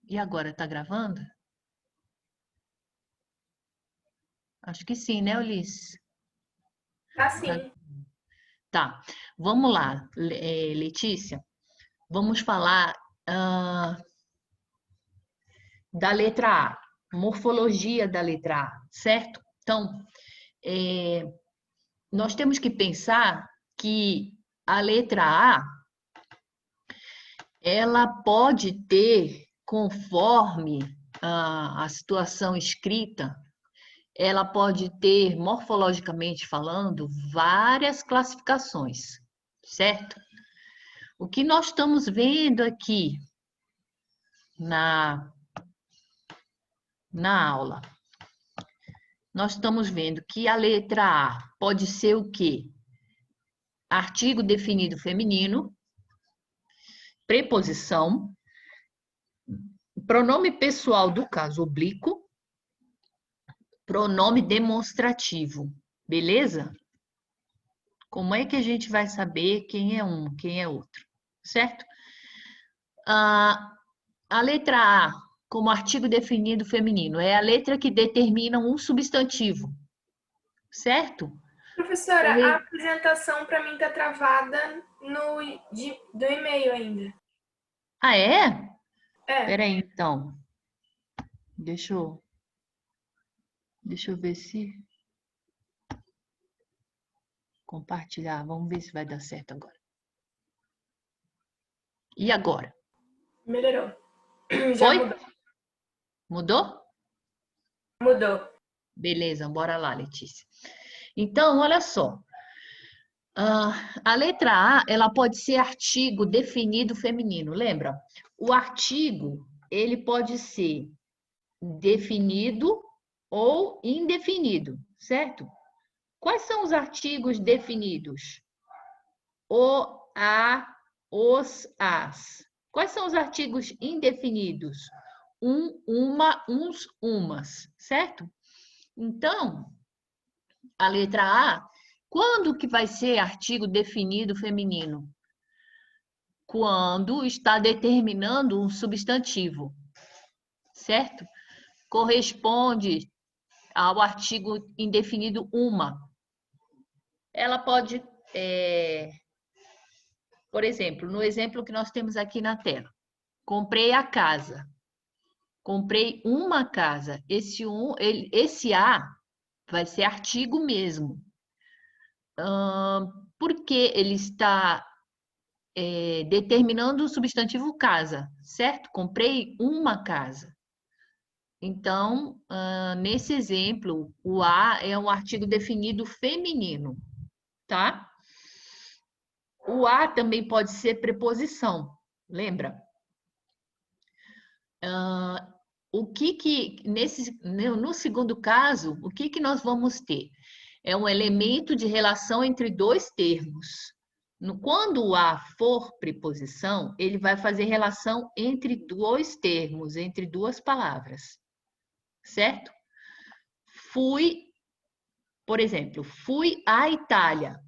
E agora, tá gravando? Acho que sim, né, Ulisses? Tá. Assim, Tá. Vamos lá, Letícia. Vamos falar da letra A, morfologia da letra A, certo? Então, é, nós temos que pensar que a letra A, ela pode ter, conforme a situação escrita, ela pode ter, morfologicamente falando, várias classificações, certo? O que nós estamos vendo aqui na, na aula? Nós estamos vendo que a letra A pode ser o quê? Artigo definido feminino, preposição, pronome pessoal do caso oblíquo, pronome demonstrativo, beleza? Como é que a gente vai saber quem é um, quem é outro, certo? A letra A, como artigo definido feminino, é a letra que determina um substantivo, certo? professora, a Corre... apresentação para mim tá travada do e-mail ainda. Ah, é? É, Peraí, então. Deixa eu, deixa eu ver se compartilhar. Vamos ver se vai dar certo agora. E agora? melhorou. Já Foi? mudou. Mudou? Mudou. Beleza, bora lá, Letícia. Então, olha só. A letra A, ela pode ser artigo definido feminino, lembra? O artigo, ele pode ser definido ou indefinido, certo? Quais são os artigos definidos? O, a, os, as. Quais são os artigos indefinidos? Um, uma, uns, umas, certo? Então, a letra A, quando que vai ser artigo definido feminino? Quando está determinando um substantivo, certo? Corresponde ao artigo indefinido uma. Ela pode, por exemplo, no exemplo que nós temos aqui na tela, comprei a casa, comprei uma casa. Esse A vai ser artigo mesmo, porque ele está determinando o substantivo casa, certo? Comprei uma casa. Então, nesse exemplo, o A é um artigo definido feminino, tá? O A também pode ser preposição, lembra? No segundo caso, o que nós vamos ter? É um elemento de relação entre dois termos. Quando o A for preposição, ele vai fazer relação entre dois termos, entre duas palavras, certo? Fui, por exemplo, fui à Itália.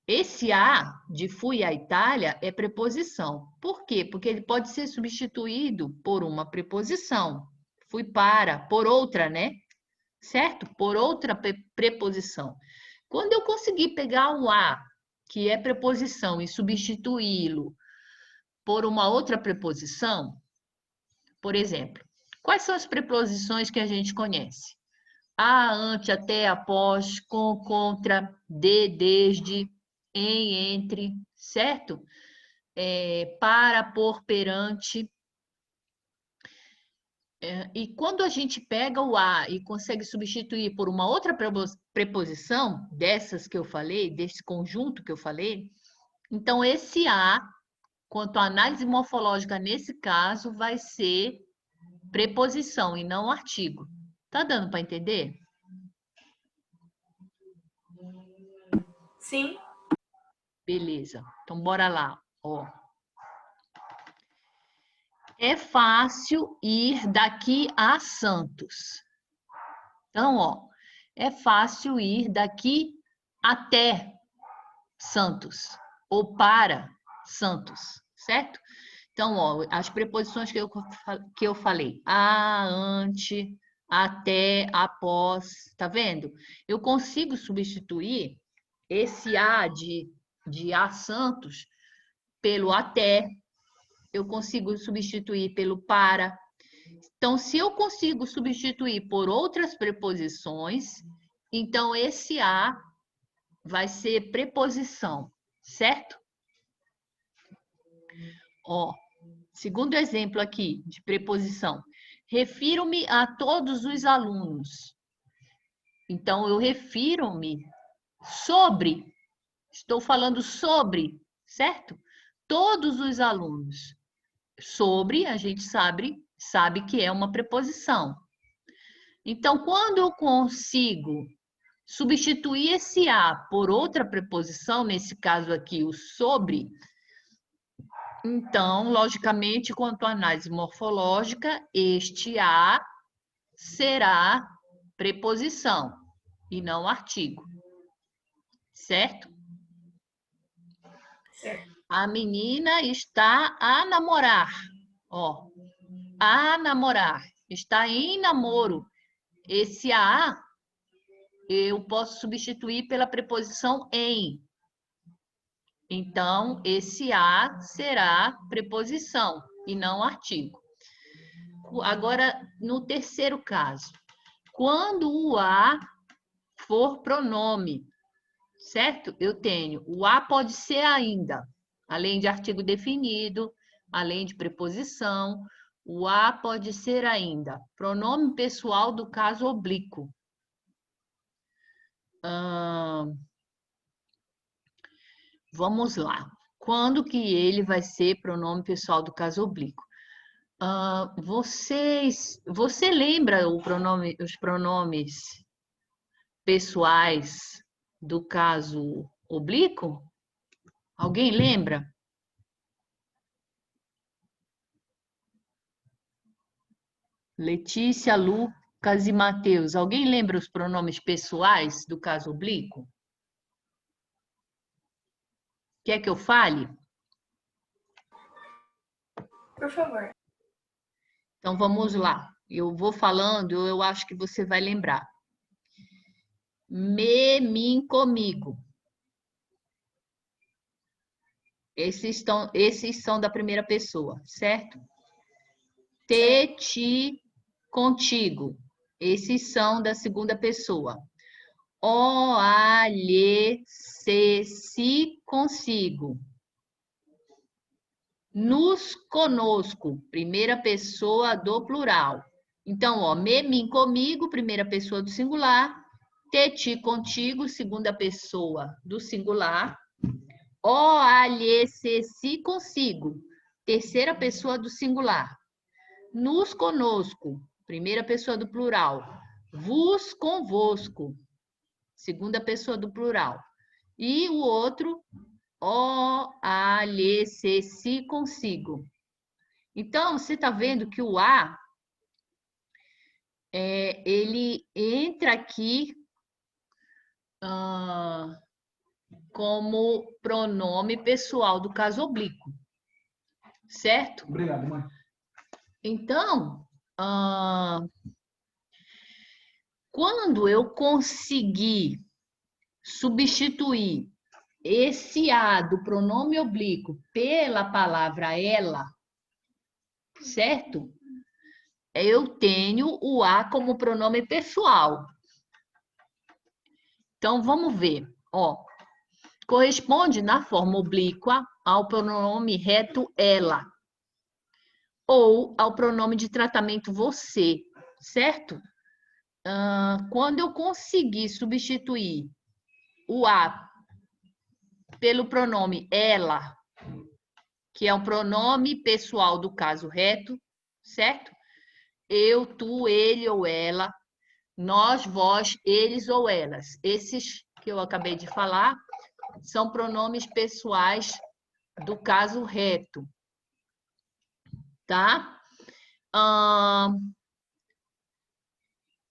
Esse a de fui à Itália é preposição. Por quê? Porque ele pode ser substituído por uma preposição. Fui para, por outra, né? Certo? Por outra preposição. Quando eu conseguir pegar o a, que é preposição, e substituí-lo por uma outra preposição, por exemplo, quais são as preposições que a gente conhece? A, ante, até, após, com, contra, de, desde, em, entre, certo? Para, por, perante. E quando a gente pega o A e consegue substituir por uma outra preposição, dessas que eu falei, desse conjunto que eu falei, então esse A, quanto à análise morfológica nesse caso, vai ser preposição e não artigo. Tá dando para entender? Sim, Beleza. Então, bora lá. Ó. É fácil ir daqui a Santos. Então, ó, é fácil ir daqui até Santos ou para Santos, certo? Então, ó, as preposições que eu falei. A, ante, até, após. Tá vendo? Eu consigo substituir esse a de a Santos pelo até. Eu consigo substituir pelo para. Então, se eu consigo substituir por outras preposições, então esse a vai ser preposição, certo? Ó, segundo exemplo aqui de preposição. Refiro-me a todos os alunos. Então, eu refiro-me sobre, estou falando sobre, certo? Todos os alunos. Sobre, a gente sabe que é uma preposição. Então, quando eu consigo substituir esse a por outra preposição, nesse caso aqui, o sobre, então, logicamente, quanto à análise morfológica, este a será preposição e não artigo. Certo? Certo. A menina está a namorar. Ó, a namorar. Está em namoro. Esse a eu posso substituir pela preposição em. Então, esse a será preposição e não artigo. Agora, no terceiro caso, quando o a for pronome, certo? Eu tenho, o a pode ser ainda, além de artigo definido, além de preposição, o a pode ser ainda pronome pessoal do caso oblíquo. Vamos lá. Quando que ele vai ser pronome pessoal do caso oblíquo? Você lembra os pronomes pessoais do caso oblíquo? Alguém lembra? Letícia, Lucas e Mateus. Alguém lembra os pronomes pessoais do caso oblíquo? Quer que eu fale? Por favor. Então vamos lá. Eu vou falando, eu acho que você vai lembrar. Me, mim, comigo. Esses são da primeira pessoa, certo? Te, ti, contigo. Esses são da segunda pessoa. O, a, lhe, se, si, consigo. Nos, conosco. Primeira pessoa do plural. Então, ó, me, mim, comigo, primeira pessoa do singular. Te, ti, contigo, segunda pessoa do singular. O, a, lhe, se, si, consigo. Terceira pessoa do singular. Nos, conosco. Primeira pessoa do plural. Vos, convosco. Segunda pessoa do plural. E o outro, o, a, lhe, se, si, consigo. Então, você está vendo que o a, ele entra aqui como pronome pessoal do caso oblíquo. Certo? Obrigado, mãe. Então, quando eu conseguir substituir esse a do pronome oblíquo pela palavra ela, certo? Eu tenho o a como pronome pessoal. Então, vamos ver. Ó, corresponde na forma oblíqua ao pronome reto ela ou ao pronome de tratamento você, certo? Quando eu conseguir substituir o a pelo pronome ela, que é um pronome pessoal do caso reto, certo? Eu, tu, ele ou ela, nós, vós, eles ou elas. Esses que eu acabei de falar são pronomes pessoais do caso reto, tá?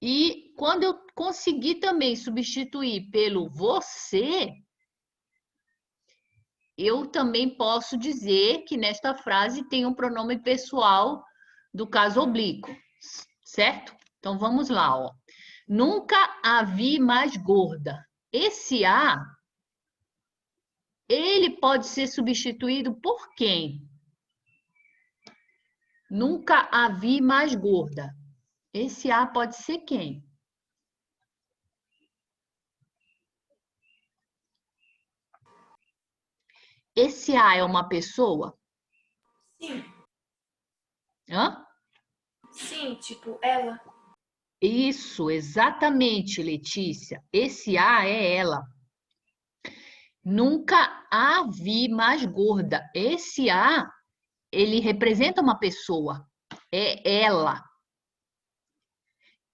E quando eu conseguir também substituir pelo você, eu também posso dizer que nesta frase tem um pronome pessoal do caso oblíquo, certo? Então, vamos lá, ó. Nunca a vi mais gorda. Esse a, ele pode ser substituído por quem? Nunca a vi mais gorda. Esse a pode ser quem? Esse a é uma pessoa? Sim. Hã? Sim, tipo, ela. Isso, exatamente, Letícia. Esse a é ela. Nunca a vi mais gorda. Esse a, ele representa uma pessoa. É ela.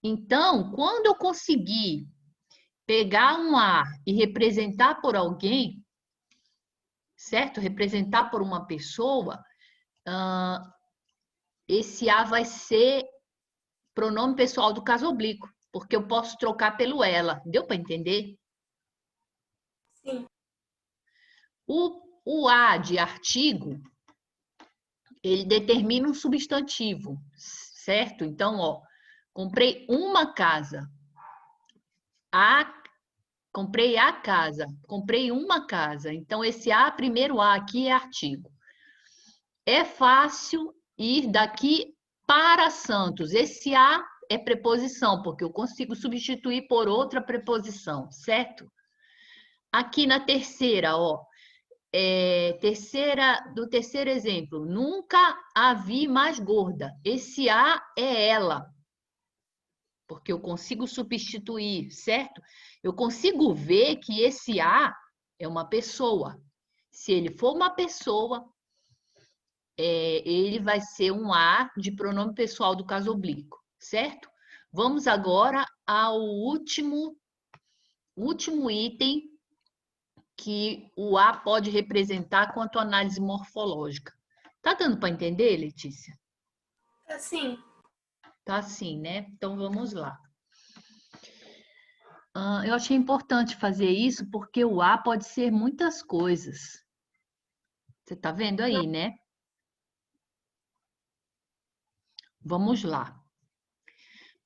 Então, quando eu conseguir pegar um a e representar por alguém, certo? Representar por uma pessoa, esse a vai ser pronome pessoal do caso oblíquo, porque eu posso trocar pelo ela. Deu para entender? Sim. O a de artigo, ele determina um substantivo, certo? Então, ó, comprei uma casa. Comprei a casa. Comprei uma casa. Então, esse a, primeiro a aqui é artigo. É fácil ir daqui para Santos. Esse a é preposição, porque eu consigo substituir por outra preposição, certo? Aqui na terceira, ó, do terceiro exemplo, nunca a vi mais gorda. Esse a é ela, porque eu consigo substituir, certo? Eu consigo ver que esse a é uma pessoa. Se ele for uma pessoa, ele vai ser um a de pronome pessoal do caso oblíquo, certo? Vamos agora ao último item que o A pode representar quanto à análise morfológica. Tá dando para entender, Letícia? Assim. Tá sim, né? Então vamos lá. Eu achei importante fazer isso porque o A pode ser muitas coisas. Você tá vendo aí, né? Vamos lá.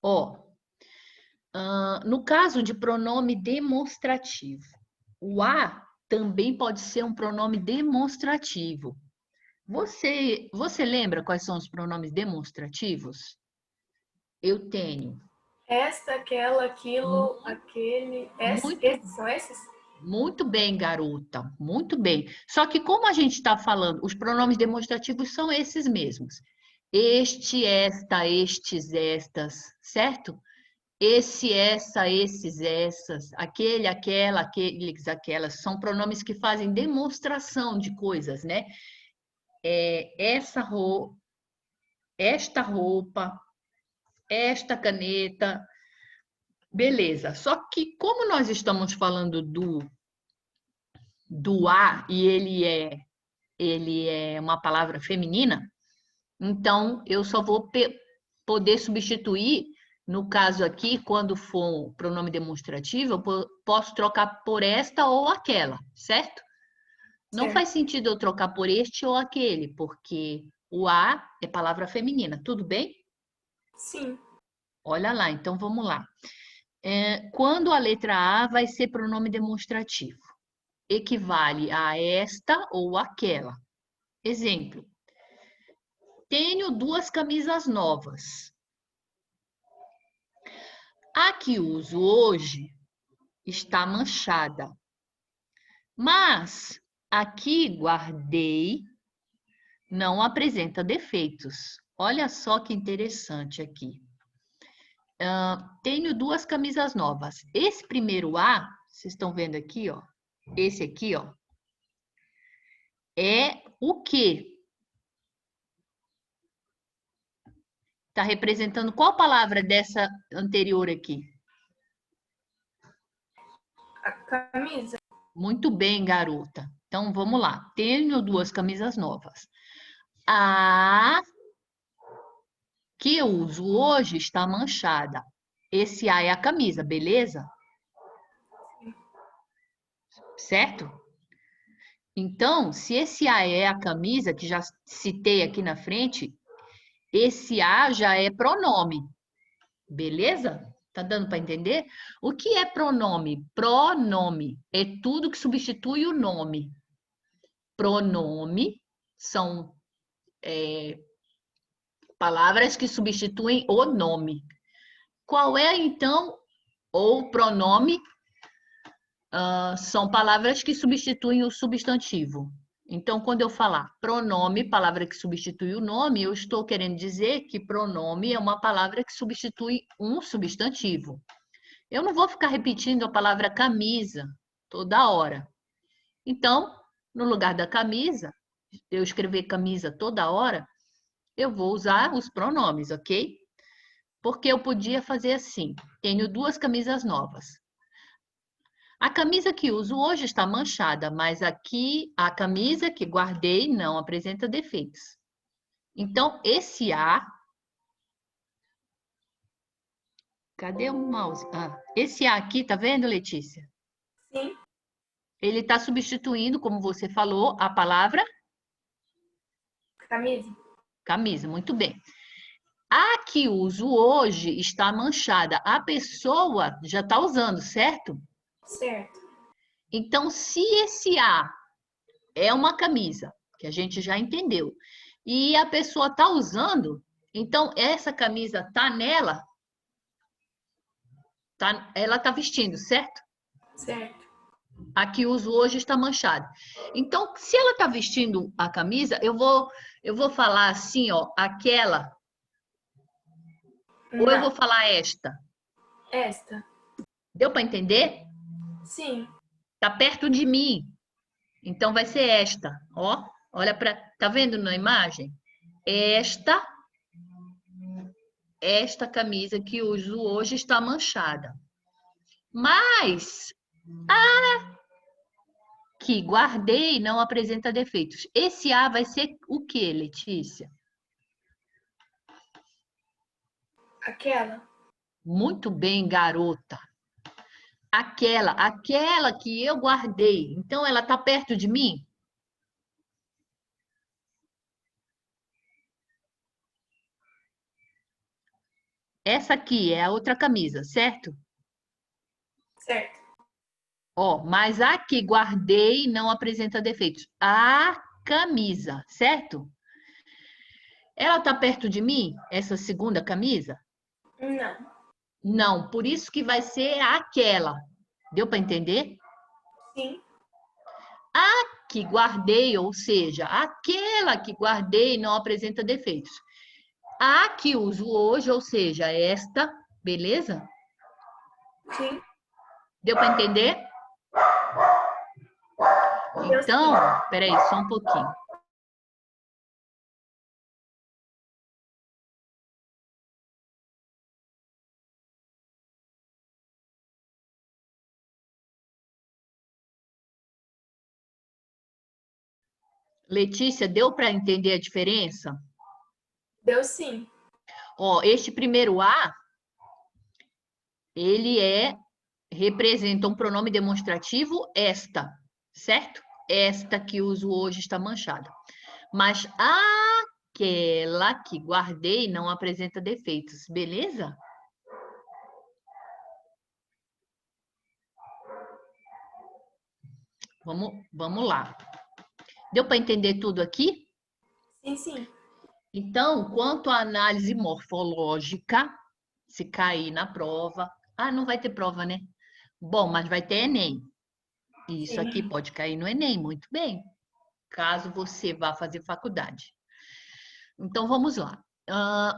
Ó, no caso de pronome demonstrativo, o A também pode ser um pronome demonstrativo. Você lembra quais são os pronomes demonstrativos? Eu tenho. Esta, aquela, aquilo, Mu- aquele. Muito, Esses são esses? muito bem, garota. Muito bem. Só que como a gente está falando, os pronomes demonstrativos são esses mesmos. Este, esta, estes, estas, certo? Esse, essa, esses, essas, aquele, aquela, aqueles, aquelas, são pronomes que fazem demonstração de coisas, né? Essa roupa, esta roupa, esta caneta, beleza. Só que como nós estamos falando do a e ele é uma palavra feminina, então eu só vou poder substituir. No caso aqui, quando for pronome demonstrativo, eu posso trocar por esta ou aquela, certo? Não Certo. faz sentido eu trocar por este ou aquele, porque o a é palavra feminina, tudo bem? Sim. Olha lá, então vamos lá. Quando a letra A vai ser pronome demonstrativo? Equivale a esta ou aquela. Exemplo: tenho duas camisas novas. A que uso hoje está manchada, mas a que guardei não apresenta defeitos. Olha só que interessante aqui. Tenho duas camisas novas. Esse primeiro A, vocês estão vendo aqui, ó. Esse aqui, ó, é o quê? Está representando qual palavra dessa anterior aqui? A camisa. Muito bem, garota. Então, vamos lá. Tenho duas camisas novas. A que eu uso hoje está manchada. Esse A é a camisa, beleza? Certo? Então, se esse A é a camisa, que já citei aqui na frente, esse A já é pronome, beleza? Tá dando para entender? O que é pronome? Pronome é tudo que substitui o nome. Pronome são palavras que substituem o nome. Qual é, então, ou pronome? São palavras que substituem o substantivo. Então, quando eu falar pronome, palavra que substitui o nome, eu estou querendo dizer que pronome é uma palavra que substitui um substantivo. Eu não vou ficar repetindo a palavra camisa toda hora. Então, no lugar da camisa, eu escrever camisa toda hora, eu vou usar os pronomes, ok? Porque eu podia fazer assim: tenho 2 camisas novas. A camisa que uso hoje está manchada, mas aqui a camisa que guardei não apresenta defeitos. Então, esse A... Cadê o mouse? Esse A aqui, tá vendo, Letícia? Sim. Ele está substituindo, como você falou, a palavra Camisa. camisa. Muito bem. A que uso hoje está manchada. A pessoa já está usando, certo? Certo. Então, se esse A é uma camisa, que a gente já entendeu, e a pessoa está usando, então essa camisa está nela, ela está vestindo, certo? Certo. A que uso hoje está manchada. Então, se ela está vestindo a camisa, eu vou falar assim, ó, aquela, ou eu vou Não. falar esta. Esta. Deu para entender? Sim. Está perto de mim. Então vai ser esta, ó. Olha para, tá vendo na imagem? Esta camisa que uso hoje está manchada. Mas a que guardei não apresenta defeitos. Esse A vai ser o que, Letícia? Aquela. Muito bem, garota. Aquela que eu guardei. Então ela tá perto de mim? Essa aqui é a outra camisa, certo? Certo. Ó, mas a que guardei não apresenta defeitos. A camisa, certo? Ela tá perto de mim, essa segunda camisa? Não. Não, por isso que vai ser aquela. Deu para entender? Sim. A que guardei, ou seja, aquela que guardei não apresenta defeitos. A que uso hoje, ou seja, esta, beleza? Sim. Deu para entender? Eu sim. Então, peraí, só um pouquinho. Letícia, deu para entender a diferença? Deu sim. Ó, este primeiro A, ele representa um pronome demonstrativo esta, certo? Esta que uso hoje está manchada. Mas aquela que guardei não apresenta defeitos, beleza? Vamos lá. Deu para entender tudo aqui? Sim, sim. Então, quanto à análise morfológica, se cair na prova... não vai ter prova, né? Bom, mas vai ter Enem. Isso aqui Sim. pode cair no Enem, muito bem. Caso você vá fazer faculdade. Então, vamos lá.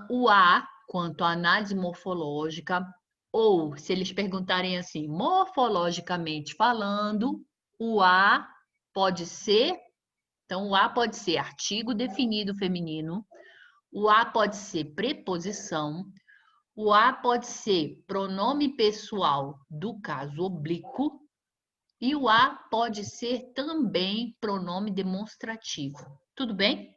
O A, quanto à análise morfológica, ou se eles perguntarem assim, morfologicamente falando, o A pode ser... Então, o A pode ser artigo definido feminino, o A pode ser preposição, o A pode ser pronome pessoal do caso oblíquo e o A pode ser também pronome demonstrativo. Tudo bem?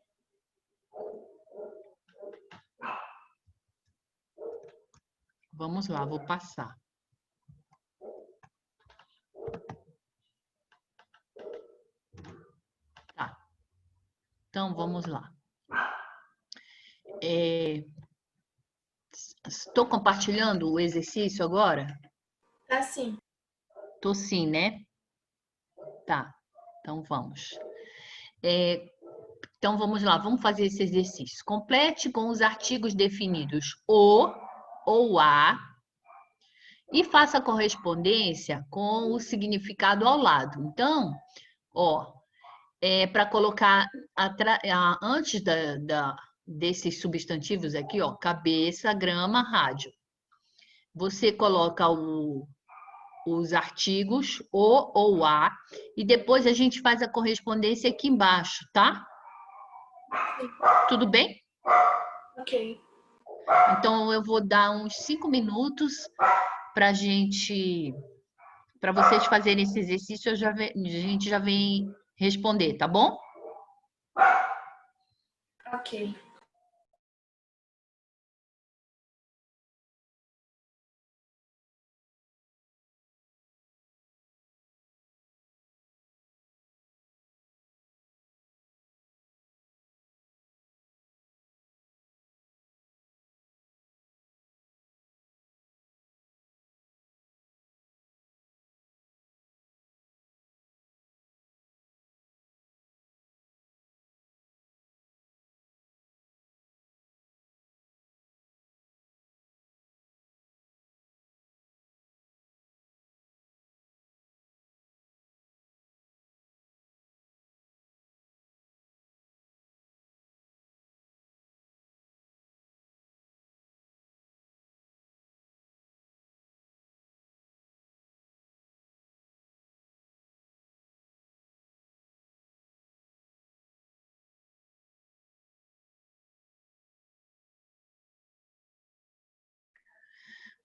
Vamos lá, vou passar. Então, vamos lá. Estou compartilhando o exercício agora? Tá sim. Tô sim, né? Tá. Então, vamos. Então, vamos lá. Vamos fazer esse exercício. Complete com os artigos definidos o ou a e faça correspondência com o significado ao lado. Então, ó, para colocar antes desses substantivos aqui, ó, cabeça, grama, rádio. Você coloca os artigos o ou a e depois a gente faz a correspondência aqui embaixo, tá? Tudo bem? Ok. Então eu vou dar uns 5 minutos para vocês fazerem esse exercício, a gente já vem responder, tá bom? Ok.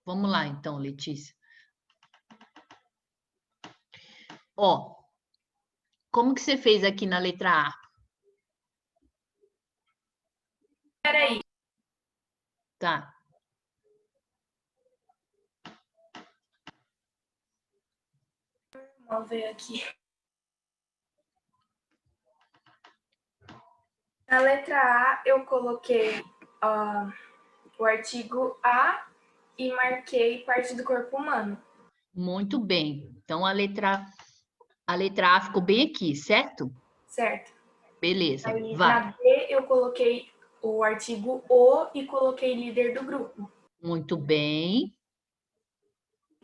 Vamos lá, então, Letícia. Ó, como que você fez aqui na letra A? Peraí. Tá. Vamos ver aqui. Na letra A, eu coloquei o artigo a e marquei parte do corpo humano. Muito bem. Então, a letra A ficou bem aqui, certo? Certo. Beleza, Aí, vai. na B, eu coloquei o artigo o e coloquei líder do grupo. Muito bem.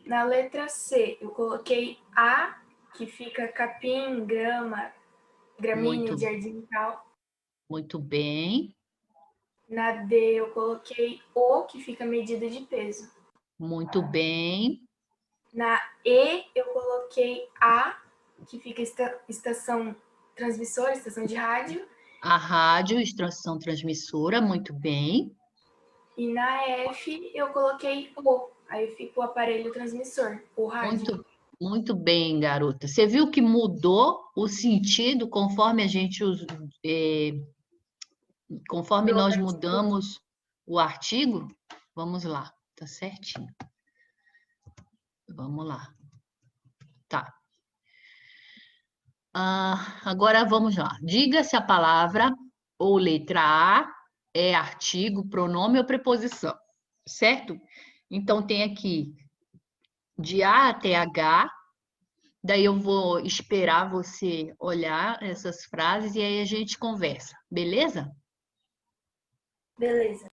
Na letra C, eu coloquei a, que fica capim, grama, gramínea, Muito, jardim e tal. muito bem. Na D, eu coloquei o, que fica medida de peso. Muito bem. Na E, eu coloquei a, que fica estação transmissora, estação de rádio. A rádio, extração transmissora, muito bem. E na F, eu coloquei o. Aí fica o aparelho transmissor, o rádio. Muito bem, garota. Você viu que mudou o sentido conforme conforme Do nós artigo. mudamos o artigo? Vamos lá, tá certinho. Vamos lá. Tá. Agora vamos lá. Diga se a palavra ou letra A é artigo, pronome ou preposição, certo? Então tem aqui de A até H. Daí eu vou esperar você olhar essas frases e aí a gente conversa, beleza? Beleza.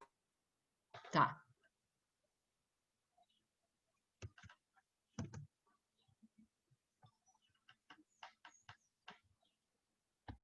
Tá.